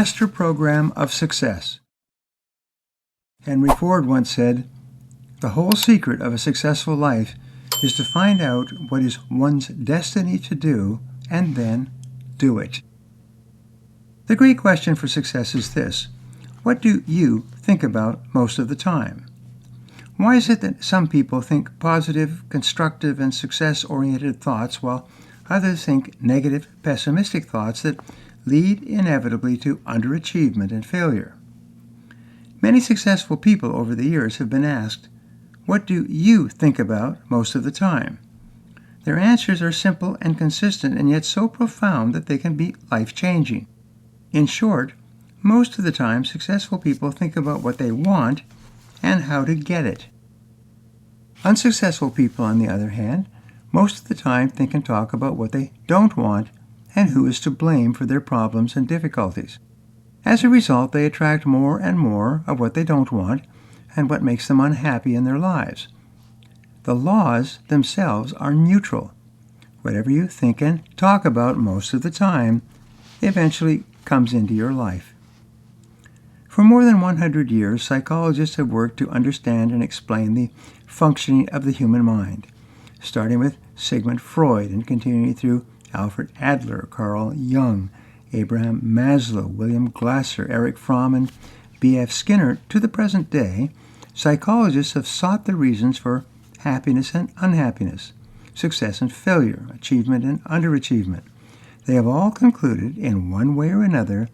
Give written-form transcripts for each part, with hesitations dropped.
Master Program of Success. Henry Ford once said, "The whole secret of a successful life is to find out what is one's destiny to do and then do it." The great question for success is this: what do you think about most of the time? Why is it that some people think positive, constructive, and success-oriented thoughts while others think negative, pessimistic thoughts that lead inevitably to underachievement and failure? Many successful people over the years have been asked, "What do you think about most of the time?" Their answers are simple and consistent and yet so profound that they can be life-changing. In short, most of the time successful people think about what they want and how to get it. Unsuccessful people, on the other hand, most of the time think and talk about what they don't want and who is to blame for their problems and difficulties. As a result, they attract more and more of what they don't want and what makes them unhappy in their lives. The laws themselves are neutral. Whatever you think and talk about most of the time eventually comes into your life. For more than 100 years, psychologists have worked to understand and explain the functioning of the human mind, starting with Sigmund Freud and continuing through Alfred Adler, Carl Jung, Abraham Maslow, William Glasser, Erich Fromm, and B.F. Skinner. To the present day, psychologists have sought the reasons for happiness and unhappiness, success and failure, achievement and underachievement. They have all concluded, in one way or another,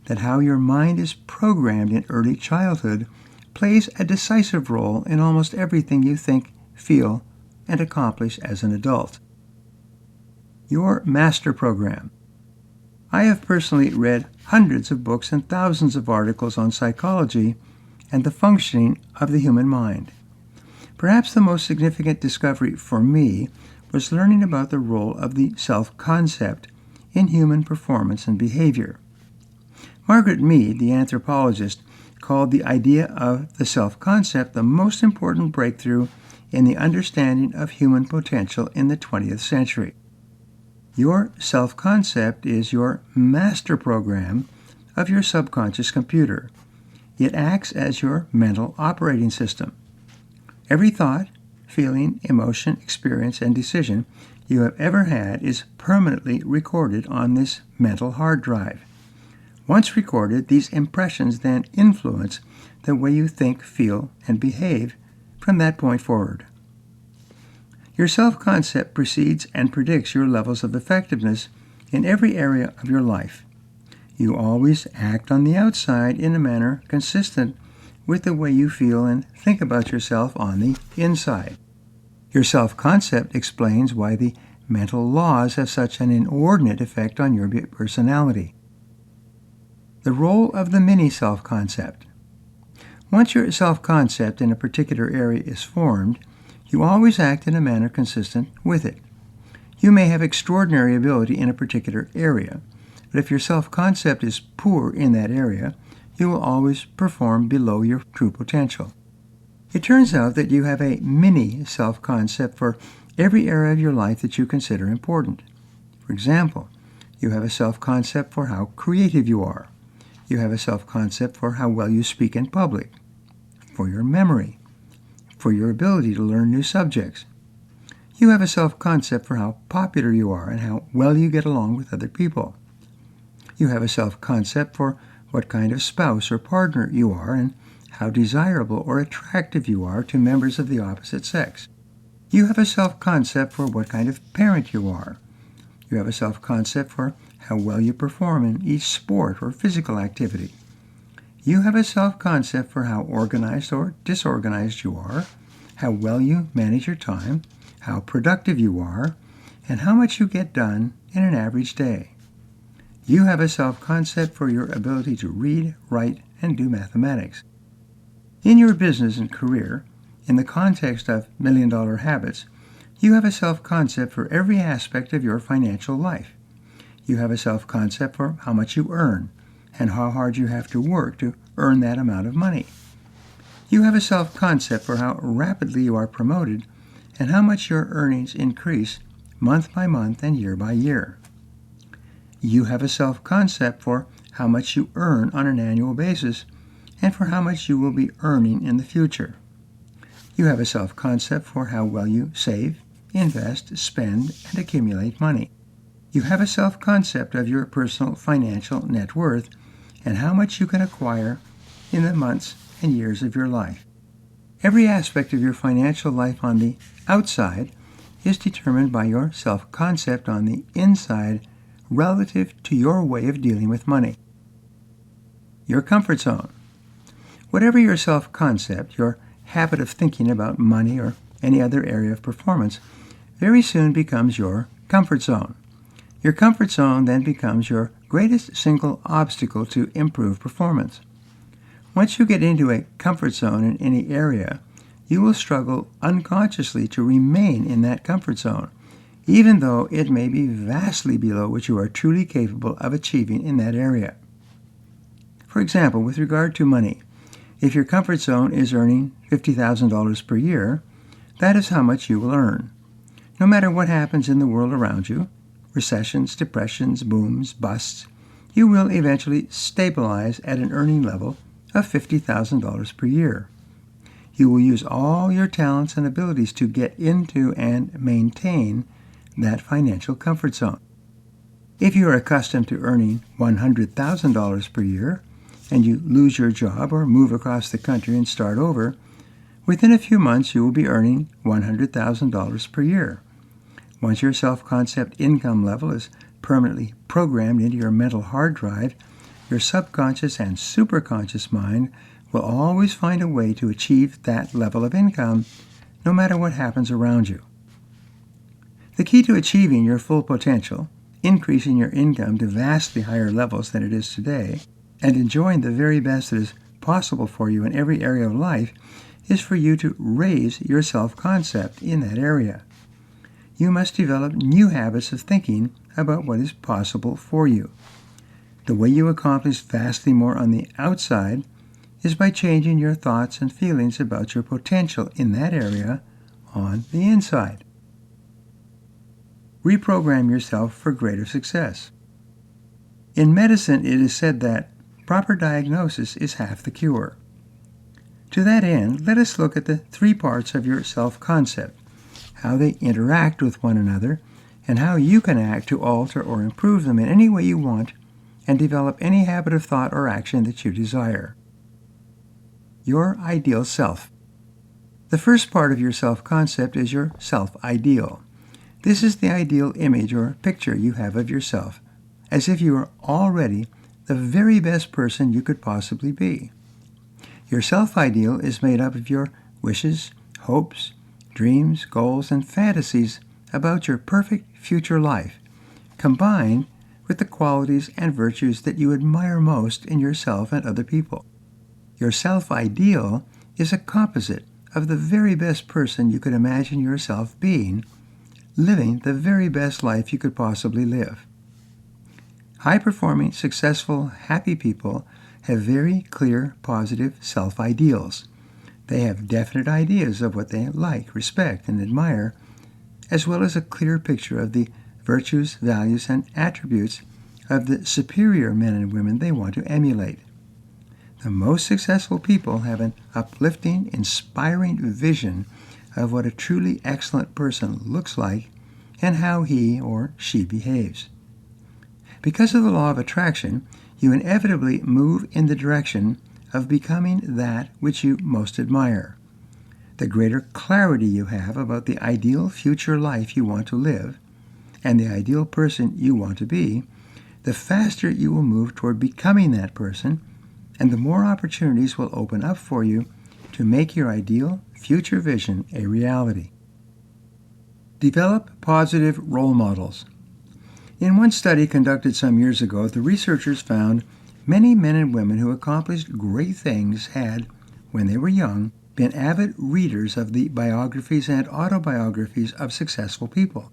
that how your mind is programmed in early childhood plays a decisive role in almost everything you think, feel, and accomplish as an adult. Your master program. I have personally read hundreds of books and thousands of articles on psychology and the functioning of the human mind. Perhaps the most significant discovery for me was learning about the role of the self-concept in human performance and behavior. Margaret Mead, the anthropologist, called the idea of the self-concept the most important breakthrough in the understanding of human potential in the 20th century. Your self-concept is your master program of your subconscious computer. It acts as your mental operating system. Every thought, feeling, emotion, experience, and decision you have ever had is permanently recorded on this mental hard drive. Once recorded, these impressions then influence the way you think, feel, and behave from that point forward. Your self-concept precedes and predicts your levels of effectiveness in every area of your life. You always act on the outside in a manner consistent with the way you feel and think about yourself on the inside. Your self-concept explains why the mental laws have such an inordinate effect on your personality. The role of the mini-self-concept. Once your self-concept in a particular area is formed, you always act in a manner consistent with it. You may have extraordinary ability in a particular area, but if your self-concept is poor in that area, you will always perform below your true potential. It turns out that you have a mini self-concept for every area of your life that you consider important. For example, you have a self-concept for how creative you are. You have a self-concept for how well you speak in public, for your memory, for your ability to learn new subjects. You have a self-concept for how popular you are and how well you get along with other people. You have a self-concept for what kind of spouse or partner you are and how desirable or attractive you are to members of the opposite sex. You have a self-concept for what kind of parent you are. You have a self-concept for how well you perform in each sport or physical activity. You have a self-concept for how organized or disorganized you are, how well you manage your time, how productive you are, and how much you get done in an average day. You have a self-concept for your ability to read, write, and do mathematics. In your business and career, in the context of million-dollar habits, you have a self-concept for every aspect of your financial life. You have a self-concept for how much you earn and how hard you have to work to earn that amount of money. You have a self-concept for how rapidly you are promoted and how much your earnings increase month by month and year by year. You have a self-concept for how much you earn on an annual basis and for how much you will be earning in the future. You have a self-concept for how well you save, invest, spend, and accumulate money. You have a self-concept of your personal financial net worth and how much you can acquire in the months and years of your life. Every aspect of your financial life on the outside is determined by your self-concept on the inside relative to your way of dealing with money. Your comfort zone. Whatever your self-concept, your habit of thinking about money or any other area of performance very soon becomes your comfort zone. Your comfort zone then becomes your greatest single obstacle to improve performance. Once you get into a comfort zone in any area, you will struggle unconsciously to remain in that comfort zone, even though it may be vastly below what you are truly capable of achieving in that area. For example, with regard to money, if your comfort zone is earning $50,000 per year, that is how much you will earn. No matter what happens in the world around you, recessions, depressions, booms, busts, you will eventually stabilize at an earning level of $50,000 per year. You will use all your talents and abilities to get into and maintain that financial comfort zone. If you are accustomed to earning $100,000 per year and you lose your job or move across the country and start over, within a few months you will be earning $100,000 per year. Once your self-concept income level is permanently programmed into your mental hard drive, your subconscious and superconscious mind will always find a way to achieve that level of income, no matter what happens around you. The key to achieving your full potential, increasing your income to vastly higher levels than it is today, and enjoying the very best that is possible for you in every area of life, is for you to raise your self-concept in that area. You must develop new habits of thinking about what is possible for you. The way you accomplish vastly more on the outside is by changing your thoughts and feelings about your potential in that area on the inside. Reprogram yourself for greater success. In medicine, it is said that proper diagnosis is half the cure. To that end, let us look at the three parts of your self-concept, how they interact with one another, and how you can act to alter or improve them in any way you want and develop any habit of thought or action that you desire. Your ideal self. The first part of your self-concept is your self-ideal. This is the ideal image or picture you have of yourself, as if you are already the very best person you could possibly be. Your self-ideal is made up of your wishes, hopes, dreams, goals, and fantasies about your perfect future life, combined with the qualities and virtues that you admire most in yourself and other people. Your self-ideal is a composite of the very best person you could imagine yourself being, living the very best life you could possibly live. High-performing, successful, happy people have very clear, positive self-ideals. They have definite ideas of what they like, respect, and admire, as well as a clear picture of the virtues, values, and attributes of the superior men and women they want to emulate. The most successful people have an uplifting, inspiring vision of what a truly excellent person looks like and how he or she behaves. Because of the law of attraction, you inevitably move in the direction of becoming that which you most admire. The greater clarity you have about the ideal future life you want to live and the ideal person you want to be, the faster you will move toward becoming that person, and the more opportunities will open up for you to make your ideal future vision a reality. Develop positive role models. In one study conducted some years ago, the researchers found many men and women who accomplished great things had, when they were young, been avid readers of the biographies and autobiographies of successful people.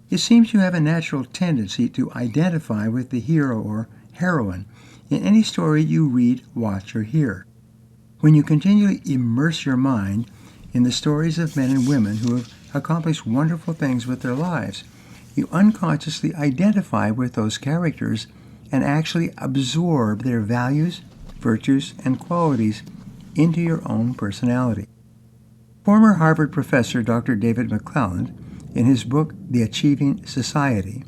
It seems you have a natural tendency to identify with the hero or heroine in any story you read, watch, or hear. When you continually immerse your mind in the stories of men and women who have accomplished wonderful things with their lives, you unconsciously identify with those characters and actually absorb their values, virtues, and qualities into your own personality. Former Harvard professor Dr. David McClelland, in his book The Achieving Society,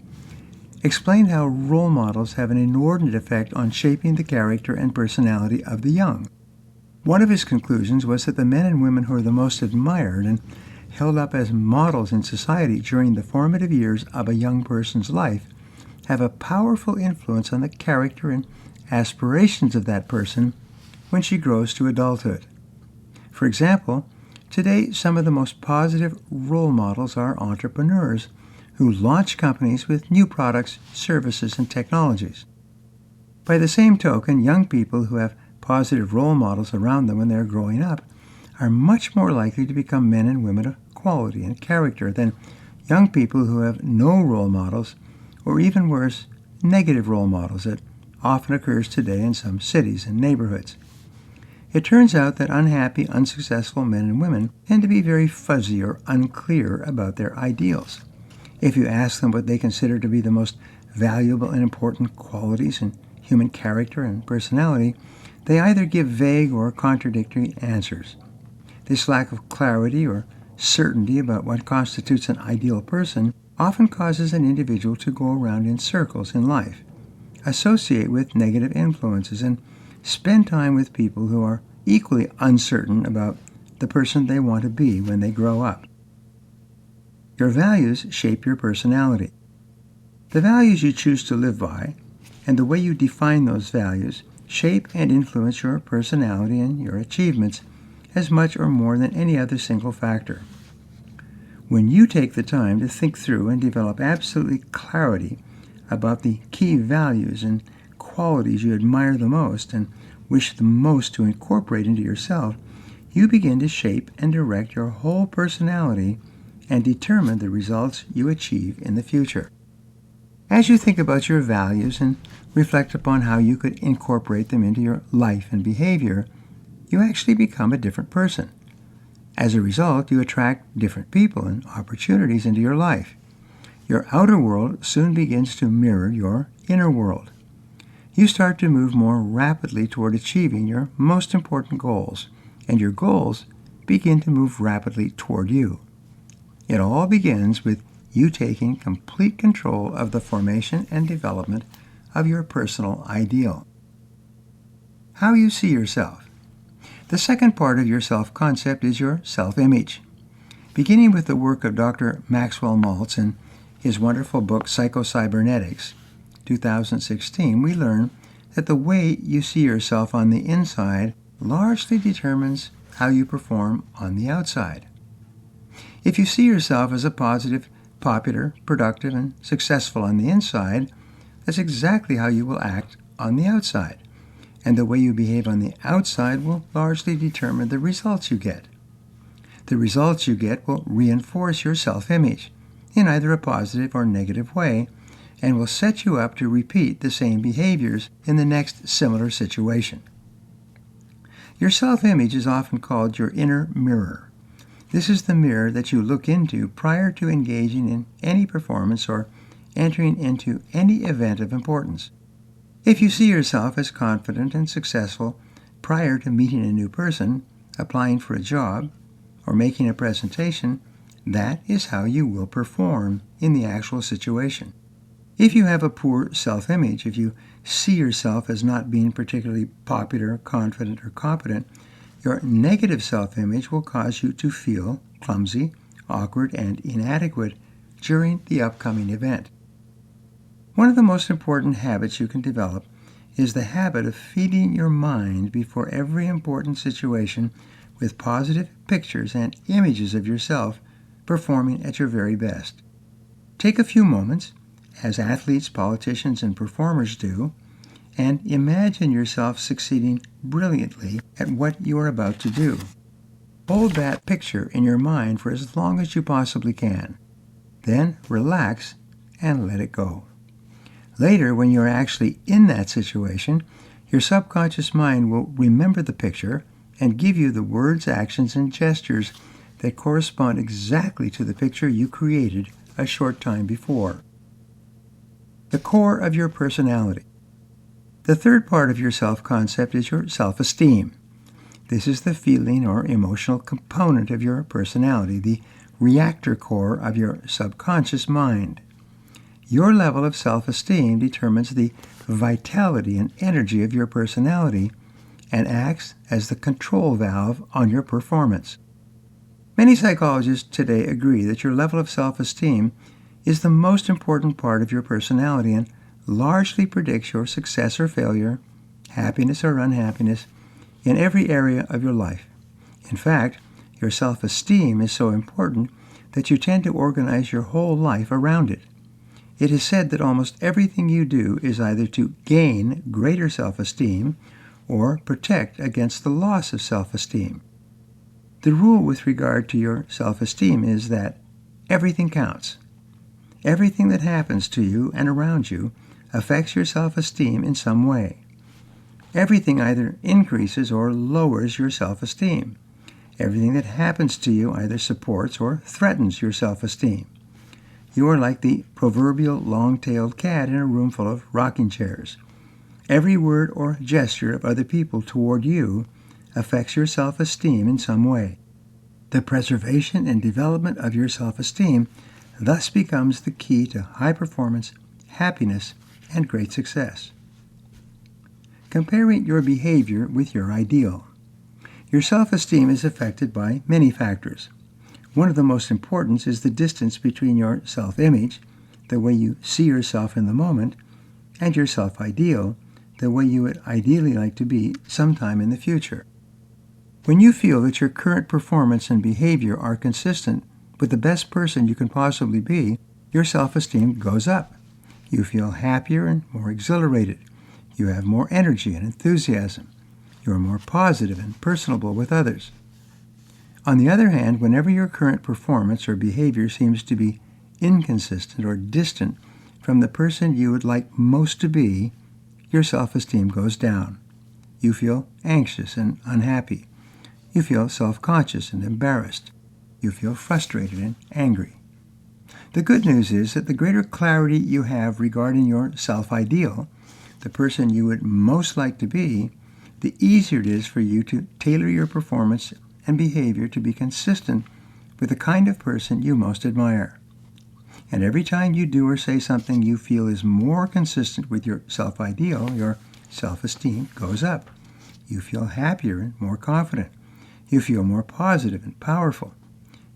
explained how role models have an inordinate effect on shaping the character and personality of the young. One of his conclusions was that the men and women who are the most admired and held up as models in society during the formative years of a young person's life have a powerful influence on the character and aspirations of that person when she grows to adulthood. For example, today some of the most positive role models are entrepreneurs who launch companies with new products, services, and technologies. By the same token, young people who have positive role models around them when they're growing up are much more likely to become men and women of quality and character than young people who have no role models, or even worse, negative role models that often occurs today in some cities and neighborhoods. It turns out that unhappy, unsuccessful men and women tend to be very fuzzy or unclear about their ideals. If you ask them what they consider to be the most valuable and important qualities in human character and personality, they either give vague or contradictory answers. This lack of clarity or certainty about what constitutes an ideal person often causes an individual to go around in circles in life, associate with negative influences, and spend time with people who are equally uncertain about the person they want to be when they grow up. Your values shape your personality. The values you choose to live by and the way you define those values shape and influence your personality and your achievements as much or more than any other single factor. When you take the time to think through and develop absolutely clarity about the key values and qualities you admire the most and wish the most to incorporate into yourself, you begin to shape and direct your whole personality and determine the results you achieve in the future. As you think about your values and reflect upon how you could incorporate them into your life and behavior, you actually become a different person. As a result, you attract different people and opportunities into your life. Your outer world soon begins to mirror your inner world. You start to move more rapidly toward achieving your most important goals, and your goals begin to move rapidly toward you. It all begins with you taking complete control of the formation and development of your personal ideal. How you see yourself. The second part of your self-concept is your self-image. Beginning with the work of Dr. Maxwell Maltz in his wonderful book Psycho-Cybernetics, 2016, we learn that the way you see yourself on the inside largely determines how you perform on the outside. If you see yourself as a positive, popular, productive, and successful on the inside, that's exactly how you will act on the outside. And the way you behave on the outside will largely determine the results you get. The results you get will reinforce your self-image in either a positive or negative way, and will set you up to repeat the same behaviors in the next similar situation. Your self-image is often called your inner mirror. This is the mirror that you look into prior to engaging in any performance or entering into any event of importance. If you see yourself as confident and successful prior to meeting a new person, applying for a job, or making a presentation, that is how you will perform in the actual situation. If you have a poor self-image, if you see yourself as not being particularly popular, confident, or competent, your negative self-image will cause you to feel clumsy, awkward, and inadequate during the upcoming event. One of the most important habits you can develop is the habit of feeding your mind before every important situation with positive pictures and images of yourself performing at your very best. Take a few moments, as athletes, politicians, and performers do, and imagine yourself succeeding brilliantly at what you are about to do. Hold that picture in your mind for as long as you possibly can. Then relax and let it go. Later, when you're actually in that situation, your subconscious mind will remember the picture and give you the words, actions, and gestures that correspond exactly to the picture you created a short time before. The core of your personality. The third part of your self-concept is your self-esteem. This is the feeling or emotional component of your personality, the reactor core of your subconscious mind. Your level of self-esteem determines the vitality and energy of your personality and acts as the control valve on your performance. Many psychologists today agree that your level of self-esteem is the most important part of your personality and largely predicts your success or failure, happiness or unhappiness, in every area of your life. In fact, your self-esteem is so important that you tend to organize your whole life around it. It is said that almost everything you do is either to gain greater self-esteem or protect against the loss of self-esteem. The rule with regard to your self-esteem is that everything counts. Everything that happens to you and around you affects your self-esteem in some way. Everything either increases or lowers your self-esteem. Everything that happens to you either supports or threatens your self-esteem. You are like the proverbial long-tailed cat in a room full of rocking chairs. Every word or gesture of other people toward you affects your self-esteem in some way. The preservation and development of your self-esteem thus becomes the key to high performance, happiness, and great success. Comparing your behavior with your ideal. Your self-esteem is affected by many factors. One of the most important is the distance between your self-image, the way you see yourself in the moment, and your self-ideal, the way you would ideally like to be sometime in the future. When you feel that your current performance and behavior are consistent with the best person you can possibly be, your self-esteem goes up. You feel happier and more exhilarated. You have more energy and enthusiasm. You are more positive and personable with others. On the other hand, whenever your current performance or behavior seems to be inconsistent or distant from the person you would like most to be, your self-esteem goes down. You feel anxious and unhappy. You feel self-conscious and embarrassed. You feel frustrated and angry. The good news is that the greater clarity you have regarding your self-ideal, the person you would most like to be, the easier it is for you to tailor your performance and behavior to be consistent with the kind of person you most admire. And every time you do or say something you feel is more consistent with your self-ideal, your self-esteem goes up. You feel happier and more confident. You feel more positive and powerful.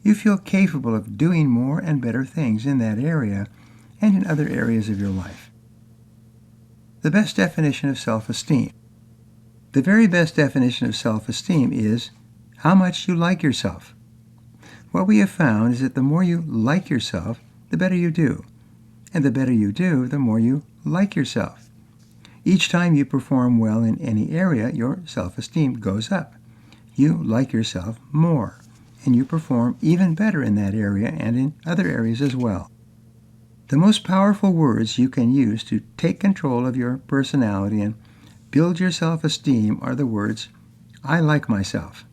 You feel capable of doing more and better things in that area and in other areas of your life. The best definition of self-esteem. The very best definition of self-esteem is how much you like yourself. What we have found is that the more you like yourself, the better you do. And the better you do, the more you like yourself. Each time you perform well in any area, your self-esteem goes up. You like yourself more, and you perform even better in that area and in other areas as well. The most powerful words you can use to take control of your personality and build your self-esteem are the words, I like myself.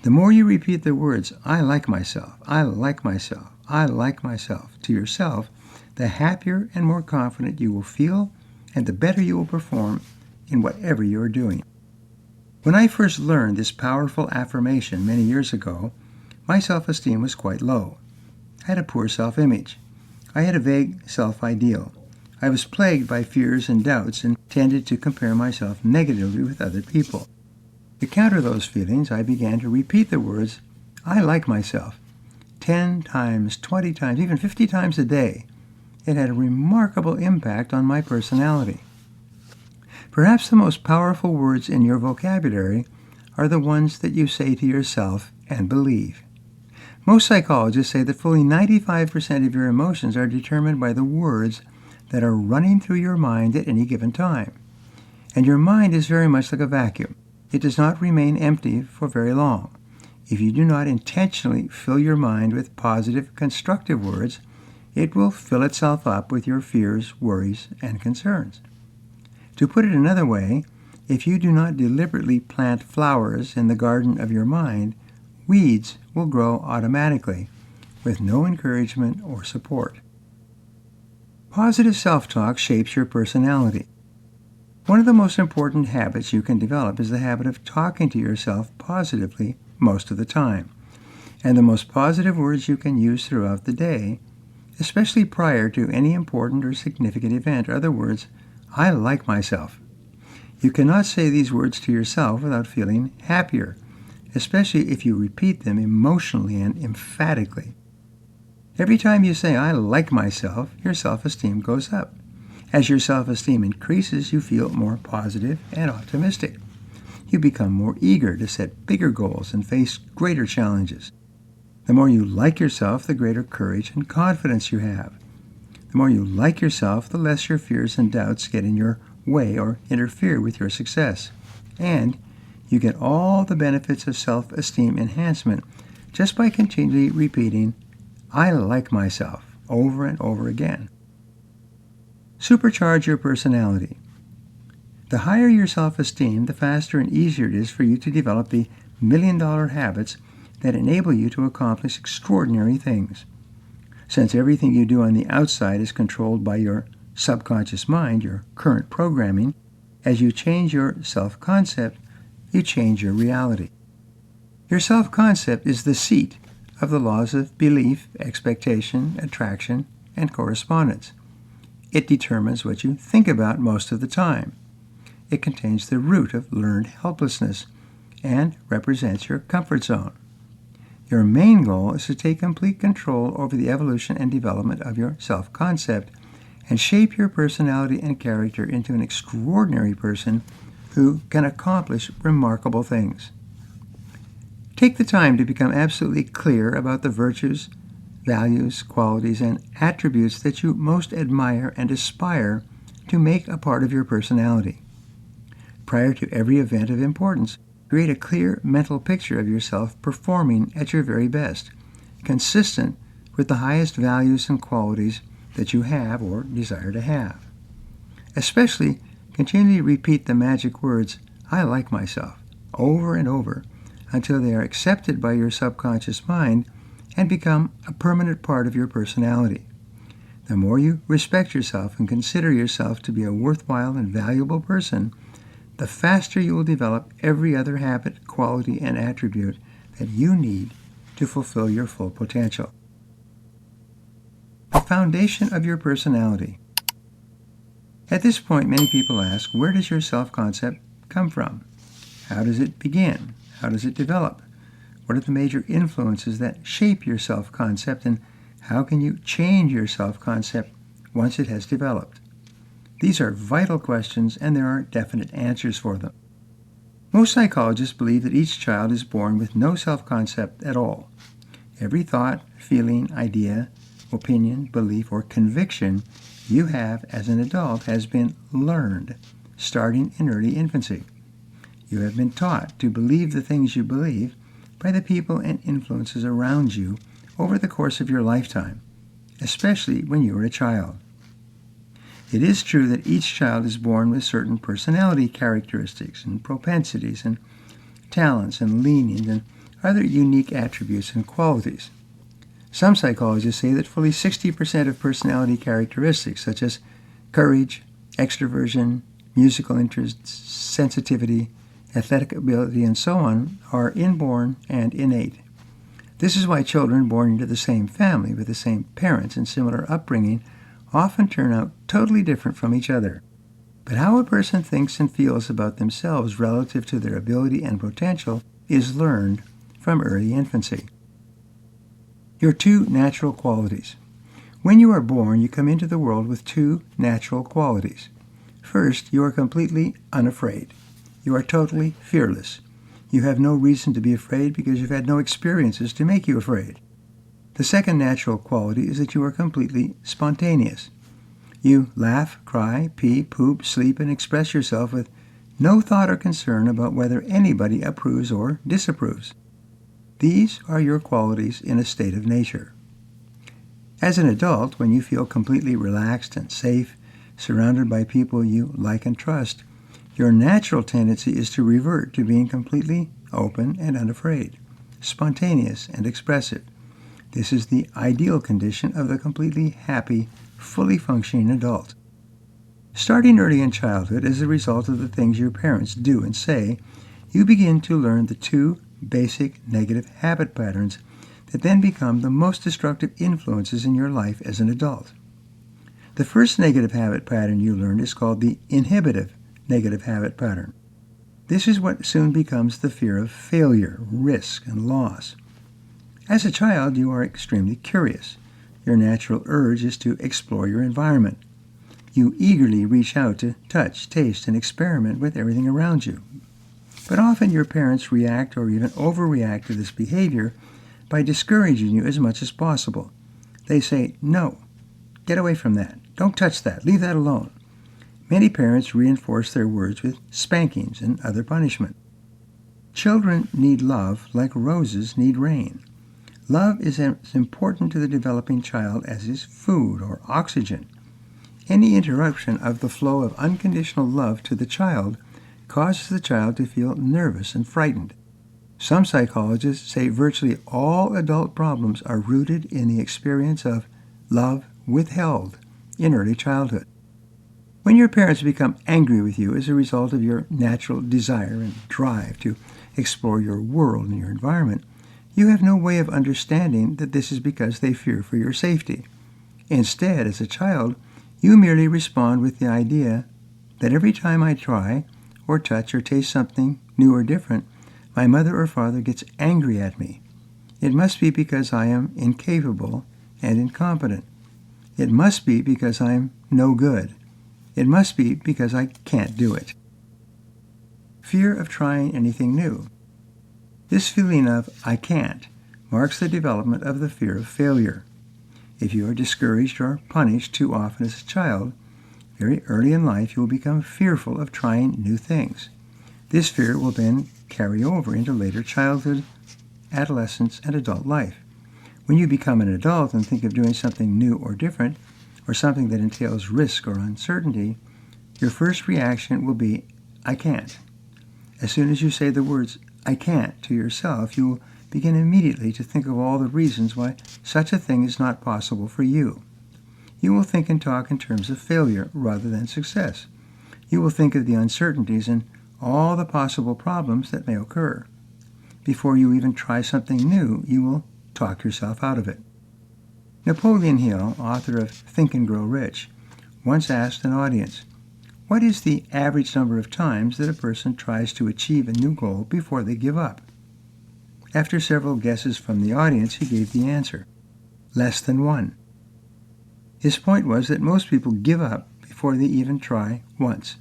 The more you repeat the words, I like myself, I like myself, I like myself to yourself, the happier and more confident you will feel and the better you will perform in whatever you are doing. When I first learned this powerful affirmation many years ago, my self-esteem was quite low. I had a poor self-image. I had a vague self-ideal. I was plagued by fears and doubts and tended to compare myself negatively with other people. To counter those feelings, I began to repeat the words, I like myself, 10 times, 20 times, even 50 times a day. It had a remarkable impact on my personality. Perhaps the most powerful words in your vocabulary are the ones that you say to yourself and believe. Most psychologists say that fully 95% of your emotions are determined by the words that are running through your mind at any given time. And your mind is very much like a vacuum. It does not remain empty for very long. If you do not intentionally fill your mind with positive, constructive words, it will fill itself up with your fears, worries, and concerns. To put it another way, if you do not deliberately plant flowers in the garden of your mind, weeds will grow automatically, with no encouragement or support. Positive self-talk shapes your personality. One of the most important habits you can develop is the habit of talking to yourself positively most of the time. And the most positive words you can use throughout the day, especially prior to any important or significant event, are the words, "I like myself." You cannot say these words to yourself without feeling happier, especially if you repeat them emotionally and emphatically. Every time you say, "I like myself," your self-esteem goes up. As your self-esteem increases, you feel more positive and optimistic. You become more eager to set bigger goals and face greater challenges. The more you like yourself, the greater courage and confidence you have. The more you like yourself, the less your fears and doubts get in your way or interfere with your success. And you get all the benefits of self-esteem enhancement just by continually repeating, "I like myself," over and over again. Supercharge your personality. The higher your self-esteem, the faster and easier it is for you to develop the million-dollar habits that enable you to accomplish extraordinary things. Since everything you do on the outside is controlled by your subconscious mind, your current programming, as you change your self-concept, you change your reality. Your self-concept is the seat of the laws of belief, expectation, attraction, and correspondence. It determines what you think about most of the time. It contains the root of learned helplessness and represents your comfort zone. Your main goal is to take complete control over the evolution and development of your self-concept and shape your personality and character into an extraordinary person who can accomplish remarkable things. Take the time to become absolutely clear about the virtues, values, qualities, and attributes that you most admire and aspire to make a part of your personality. Prior to every event of importance, create a clear mental picture of yourself performing at your very best, consistent with the highest values and qualities that you have or desire to have. Especially, continually repeat the magic words, "I like myself," over and over until they are accepted by your subconscious mind and become a permanent part of your personality. The more you respect yourself and consider yourself to be a worthwhile and valuable person, the faster you will develop every other habit, quality, and attribute that you need to fulfill your full potential. The foundation of your personality. At this point, many people ask, where does your self-concept come from? How does it begin? How does it develop? What are the major influences that shape your self-concept, and how can you change your self-concept once it has developed? These are vital questions, and there are definite answers for them. Most psychologists believe that each child is born with no self-concept at all. Every thought, feeling, idea, opinion, belief, or conviction you have as an adult has been learned, starting in early infancy. You have been taught to believe the things you believe by the people and influences around you over the course of your lifetime, especially when you were a child. It is true that each child is born with certain personality characteristics and propensities and talents and leanings and other unique attributes and qualities. Some psychologists say that fully 60% of personality characteristics such as courage, extroversion, musical interests, sensitivity, athletic ability, and so on are inborn and innate. This is why children born into the same family with the same parents and similar upbringing often turn out totally different from each other. But how a person thinks and feels about themselves relative to their ability and potential is learned from early infancy. Your two natural qualities. When you are born, you come into the world with two natural qualities. First, you are completely unafraid. You are totally fearless. You have no reason to be afraid because you've had no experiences to make you afraid. The second natural quality is that you are completely spontaneous. You laugh, cry, pee, poop, sleep, and express yourself with no thought or concern about whether anybody approves or disapproves. These are your qualities in a state of nature. As an adult, when you feel completely relaxed and safe, surrounded by people you like and trust, your natural tendency is to revert to being completely open and unafraid, spontaneous and expressive. This is the ideal condition of the completely happy, fully functioning adult. Starting early in childhood, as a result of the things your parents do and say, you begin to learn the two basic negative habit patterns that then become the most destructive influences in your life as an adult. The first negative habit pattern you learn is called the inhibitive negative habit pattern. This is what soon becomes the fear of failure, risk, and loss. As a child, you are extremely curious. Your natural urge is to explore your environment. You eagerly reach out to touch, taste, and experiment with everything around you. But often your parents react or even overreact to this behavior by discouraging you as much as possible. They say, "No, get away from that. Don't touch that. Leave that alone." Many parents reinforce their words with spankings and other punishment. Children need love like roses need rain. Love is as important to the developing child as is food or oxygen. Any interruption of the flow of unconditional love to the child causes the child to feel nervous and frightened. Some psychologists say virtually all adult problems are rooted in the experience of love withheld in early childhood. When your parents become angry with you as a result of your natural desire and drive to explore your world and your environment, you have no way of understanding that this is because they fear for your safety. Instead, as a child, you merely respond with the idea that every time I try or touch or taste something new or different, my mother or father gets angry at me. It must be because I am incapable and incompetent. It must be because I am no good. It must be because I can't do it. Fear of trying anything new. This feeling of I can't marks the development of the fear of failure. If you are discouraged or punished too often as a child, very early in life you will become fearful of trying new things. This fear will then carry over into later childhood, adolescence, and adult life. When you become an adult and think of doing something new or different, or something that entails risk or uncertainty, your first reaction will be, I can't. As soon as you say the words, I can't, to yourself, you will begin immediately to think of all the reasons why such a thing is not possible for you. You will think and talk in terms of failure rather than success. You will think of the uncertainties and all the possible problems that may occur. Before you even try something new, you will talk yourself out of it. Napoleon Hill, author of Think and Grow Rich, once asked an audience, what is the average number of times that a person tries to achieve a new goal before they give up? After several guesses from the audience, he gave the answer, less than 1. His point was that most people give up before they even try once.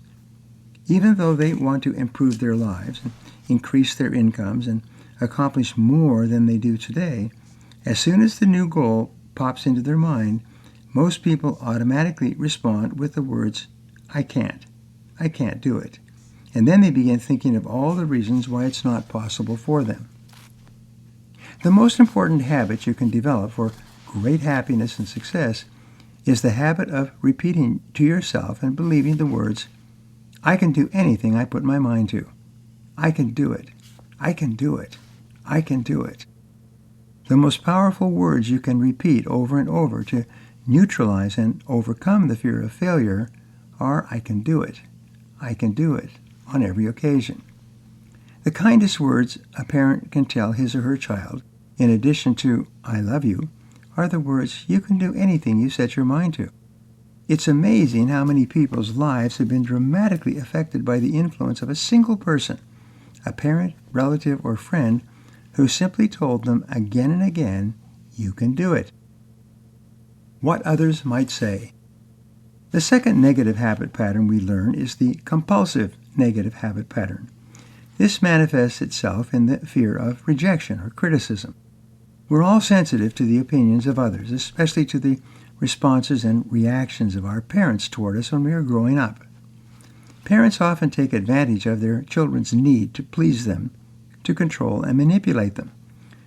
Even though they want to improve their lives, and increase their incomes, and accomplish more than they do today, as soon as the new goal pops into their mind, most people automatically respond with the words, I can't do it. And then they begin thinking of all the reasons why it's not possible for them. The most important habit you can develop for great happiness and success is the habit of repeating to yourself and believing the words, I can do anything I put my mind to. I can do it. I can do it. I can do it. The most powerful words you can repeat over and over to neutralize and overcome the fear of failure are I can do it. I can do it on every occasion. The kindest words a parent can tell his or her child, in addition to I love you, are the words you can do anything you set your mind to. It's amazing how many people's lives have been dramatically affected by the influence of a single person, a parent, relative, or friend who simply told them again and again, you can do it. What others might say. The second negative habit pattern we learn is the compulsive negative habit pattern. This manifests itself in the fear of rejection or criticism. We're all sensitive to the opinions of others, especially to the responses and reactions of our parents toward us when we are growing up. Parents often take advantage of their children's need to please them, to control and manipulate them.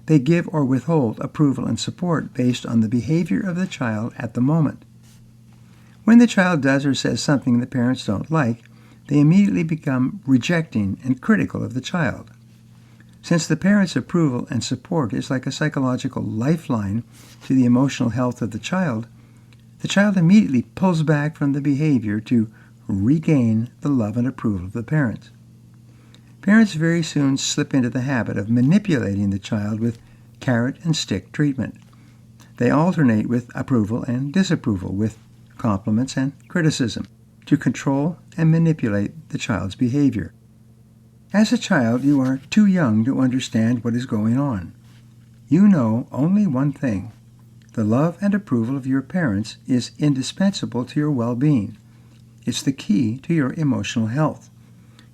They give or withhold approval and support based on the behavior of the child at the moment. When the child does or says something the parents don't like, they immediately become rejecting and critical of the child. Since the parent's approval and support is like a psychological lifeline to the emotional health of the child immediately pulls back from the behavior to regain the love and approval of the parents. Parents very soon slip into the habit of manipulating the child with carrot and stick treatment. They alternate with approval and disapproval, with compliments and criticism, to control and manipulate the child's behavior. As a child, you are too young to understand what is going on. You know only one thing. The love and approval of your parents is indispensable to your well-being. It's the key to your emotional health.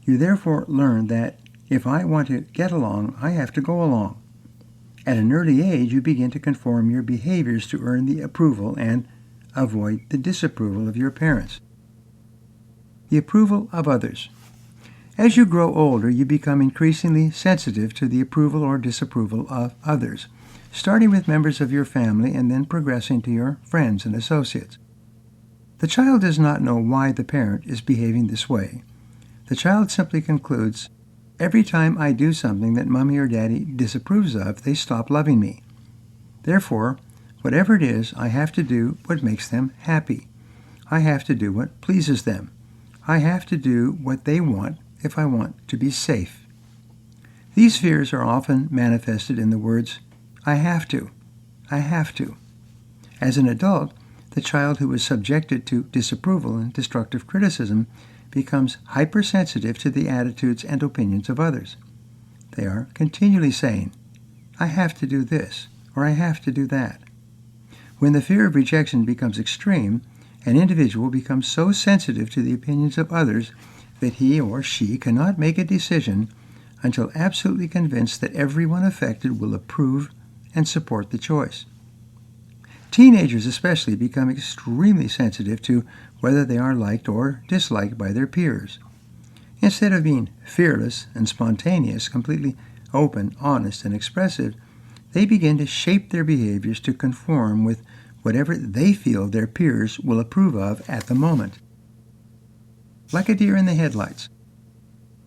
You therefore learn that if I want to get along, I have to go along. At an early age, you begin to conform your behaviors to earn the approval and avoid the disapproval of your parents. The approval of others. As you grow older, you become increasingly sensitive to the approval or disapproval of others, starting with members of your family and then progressing to your friends and associates. The child does not know why the parent is behaving this way. The child simply concludes, every time I do something that mommy or daddy disapproves of, they stop loving me. Therefore, whatever it is, I have to do what makes them happy. I have to do what pleases them. I have to do what they want if I want to be safe. These fears are often manifested in the words, I have to. I have to. As an adult, the child who is subjected to disapproval and destructive criticism becomes hypersensitive to the attitudes and opinions of others. They are continually saying, I have to do this, or I have to do that. When the fear of rejection becomes extreme, an individual becomes so sensitive to the opinions of others that he or she cannot make a decision until absolutely convinced that everyone affected will approve and support the choice. Teenagers especially become extremely sensitive to whether they are liked or disliked by their peers. Instead of being fearless and spontaneous, completely open, honest, and expressive, they begin to shape their behaviors to conform with whatever they feel their peers will approve of at the moment. Like a deer in the headlights.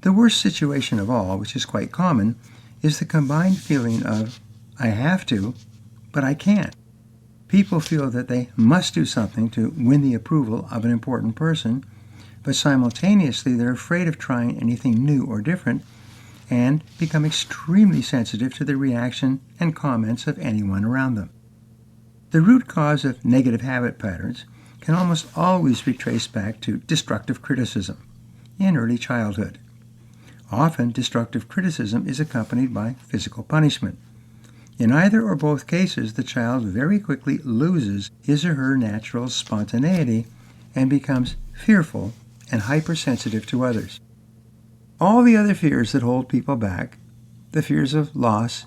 The worst situation of all, which is quite common, is the combined feeling of, I have to, but I can't. People feel that they must do something to win the approval of an important person, but simultaneously they're afraid of trying anything new or different and become extremely sensitive to the reaction and comments of anyone around them. The root cause of negative habit patterns can almost always be traced back to destructive criticism in early childhood. Often, destructive criticism is accompanied by physical punishment. In either or both cases, the child very quickly loses his or her natural spontaneity and becomes fearful and hypersensitive to others. All the other fears that hold people back, the fears of loss,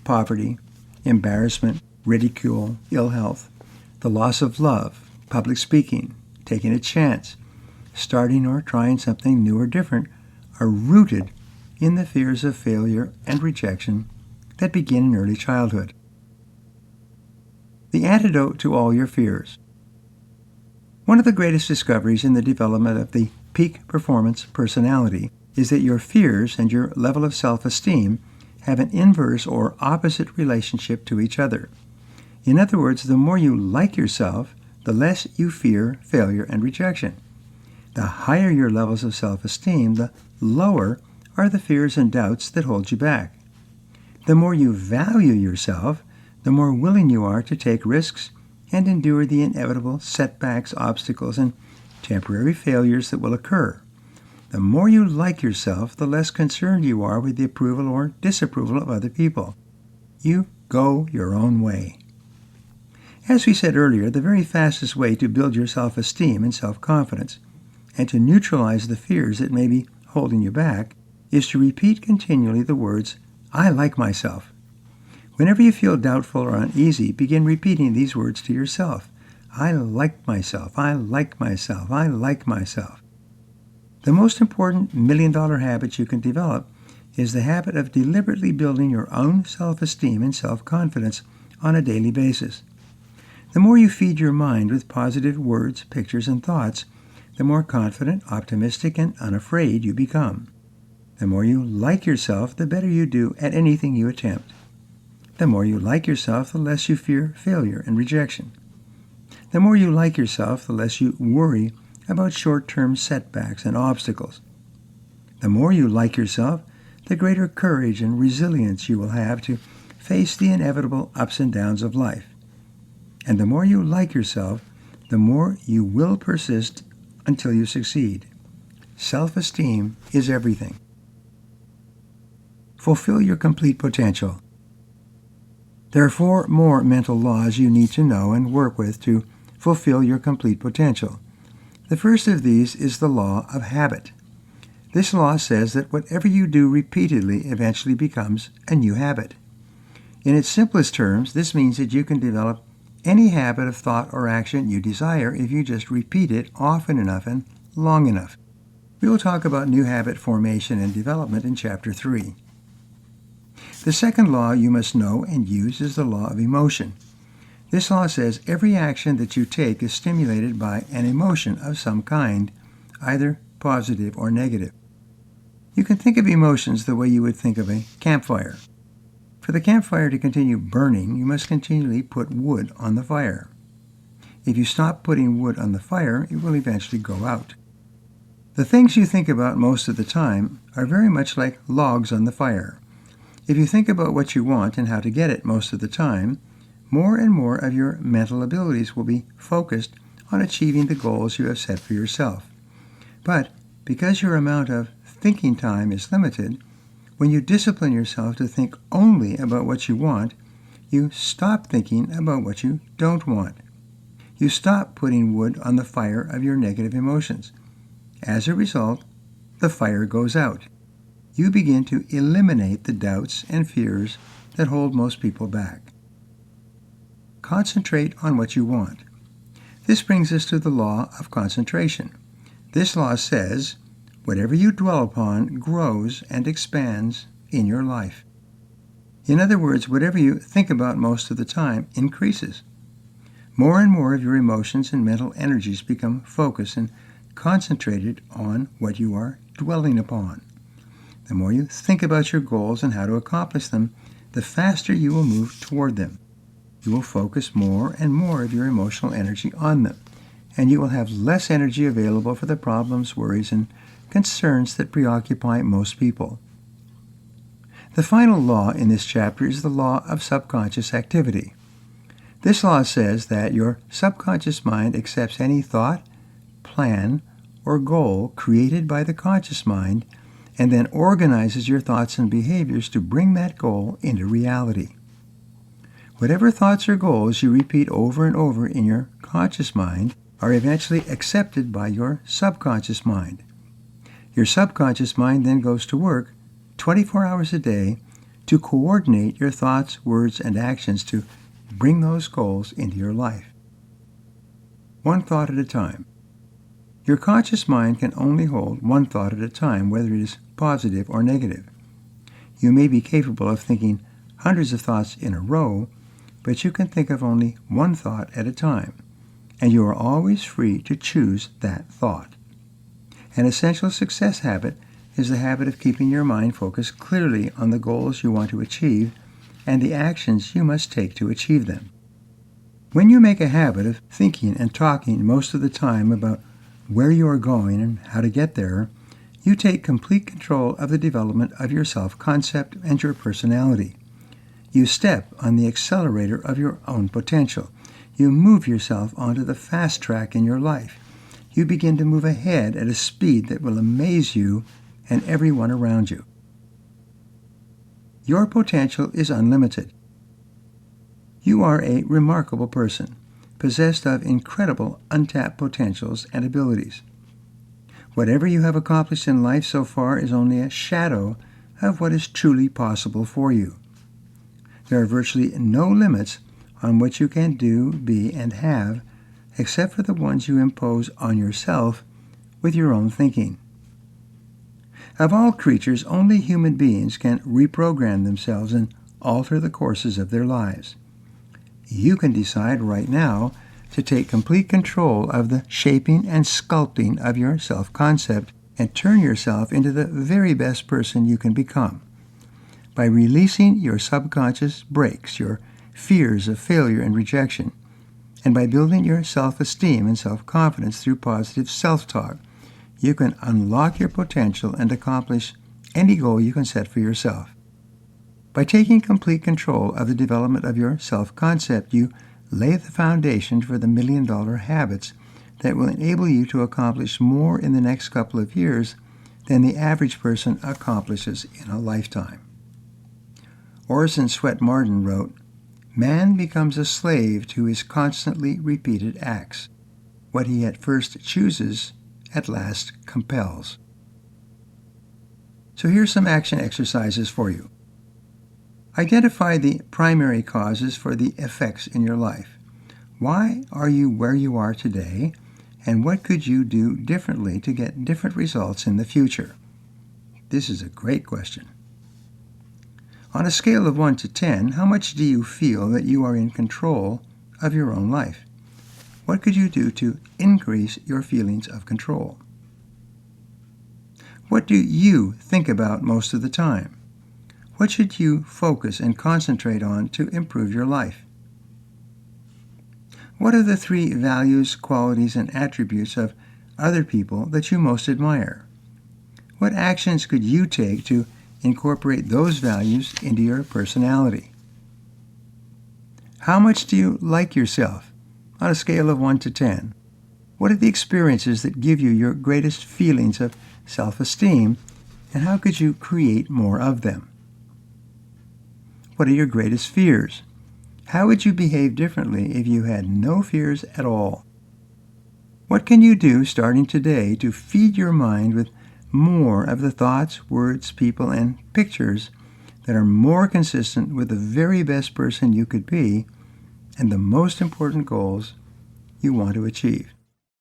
poverty, embarrassment, ridicule, ill health, the loss of love, public speaking, taking a chance, starting or trying something new or different, are rooted in the fears of failure and rejection that begin in early childhood. The antidote to all your fears. One of the greatest discoveries in the development of the peak performance personality is that your fears and your level of self-esteem have an inverse or opposite relationship to each other. In other words, the more you like yourself, the less you fear failure and rejection. The higher your levels of self-esteem, the lower are the fears and doubts that hold you back. The more you value yourself, the more willing you are to take risks and endure the inevitable setbacks, obstacles, and temporary failures that will occur. The more you like yourself, the less concerned you are with the approval or disapproval of other people. You go your own way. As we said earlier, the very fastest way to build your self-esteem and self-confidence and to neutralize the fears that may be holding you back is to repeat continually the words, I like myself. Whenever you feel doubtful or uneasy, begin repeating these words to yourself. I like myself. I like myself. I like myself. The most important million-dollar habit you can develop is the habit of deliberately building your own self-esteem and self-confidence on a daily basis. The more you feed your mind with positive words, pictures, and thoughts, the more confident, optimistic, and unafraid you become. The more you like yourself, the better you do at anything you attempt. The more you like yourself, the less you fear failure and rejection. The more you like yourself, the less you worry about short-term setbacks and obstacles. The more you like yourself, the greater courage and resilience you will have to face the inevitable ups and downs of life. And the more you like yourself, the more you will persist until you succeed. Self-esteem is everything. Fulfill your complete potential. There are 4 more mental laws you need to know and work with to fulfill your complete potential. The first of these is the law of habit. This law says that whatever you do repeatedly eventually becomes a new habit. In its simplest terms, this means that you can develop any habit of thought or action you desire if you just repeat it often enough and long enough. We will talk about new habit formation and development in Chapter 3. The second law you must know and use is the law of emotion. This law says every action that you take is stimulated by an emotion of some kind, either positive or negative. You can think of emotions the way you would think of a campfire. For the campfire to continue burning, you must continually put wood on the fire. If you stop putting wood on the fire, it will eventually go out. The things you think about most of the time are very much like logs on the fire. If you think about what you want and how to get it most of the time, more and more of your mental abilities will be focused on achieving the goals you have set for yourself. But because your amount of thinking time is limited, when you discipline yourself to think only about what you want, you stop thinking about what you don't want. You stop putting wood on the fire of your negative emotions. As a result, the fire goes out. You begin to eliminate the doubts and fears that hold most people back. Concentrate on what you want. This brings us to the law of concentration. This law says, whatever you dwell upon grows and expands in your life. In other words, whatever you think about most of the time increases. More and more of your emotions and mental energies become focused and concentrated on what you are dwelling upon. The more you think about your goals and how to accomplish them, the faster you will move toward them. You will focus more and more of your emotional energy on them, and you will have less energy available for the problems, worries, and concerns that preoccupy most people. The final law in this chapter is the law of subconscious activity. This law says that your subconscious mind accepts any thought, plan, or goal created by the conscious mind and then organizes your thoughts and behaviors to bring that goal into reality. Whatever thoughts or goals you repeat over and over in your conscious mind are eventually accepted by your subconscious mind. Your subconscious mind then goes to work 24 hours a day to coordinate your thoughts, words, and actions to bring those goals into your life. One thought at a time. Your conscious mind can only hold one thought at a time, whether it is positive or negative. You may be capable of thinking hundreds of thoughts in a row, but you can think of only one thought at a time, and you are always free to choose that thought. An essential success habit is the habit of keeping your mind focused clearly on the goals you want to achieve and the actions you must take to achieve them. When you make a habit of thinking and talking most of the time about where you are going and how to get there, you take complete control of the development of your self-concept and your personality. You step on the accelerator of your own potential. You move yourself onto the fast track in your life. You begin to move ahead at a speed that will amaze you and everyone around you. Your potential is unlimited. You are a remarkable person, possessed of incredible untapped potentials and abilities. Whatever you have accomplished in life so far is only a shadow of what is truly possible for you. There are virtually no limits on what you can do, be, and have, except for the ones you impose on yourself with your own thinking. Of all creatures, only human beings can reprogram themselves and alter the courses of their lives. You can decide right now to take complete control of the shaping and sculpting of your self-concept and turn yourself into the very best person you can become. By releasing your subconscious brakes, your fears of failure and rejection, And by building your self-esteem and self-confidence through positive self-talk, you can unlock your potential and accomplish any goal you can set for yourself. By taking complete control of the development of your self-concept, you lay the foundation for the million-dollar habits that will enable you to accomplish more in the next couple of years than the average person accomplishes in a lifetime. Orison Swett Marden wrote, "Man becomes a slave to his constantly repeated acts. What he at first chooses, at last compels." So here's some action exercises for you. Identify the primary causes for the effects in your life. Why are you where you are today, and what could you do differently to get different results in the future? This is a great question. On a scale of 1 to 10, how much do you feel that you are in control of your own life? What could you do to increase your feelings of control? What do you think about most of the time? What should you focus and concentrate on to improve your life? What are the 3 values, qualities, and attributes of other people that you most admire? What actions could you take to incorporate those values into your personality? How much do you like yourself on a scale of 1 to 10? What are the experiences that give you your greatest feelings of self-esteem, and how could you create more of them? What are your greatest fears? How would you behave differently if you had no fears at all? What can you do starting today to feed your mind with more of the thoughts, words, people, and pictures that are more consistent with the very best person you could be and the most important goals you want to achieve?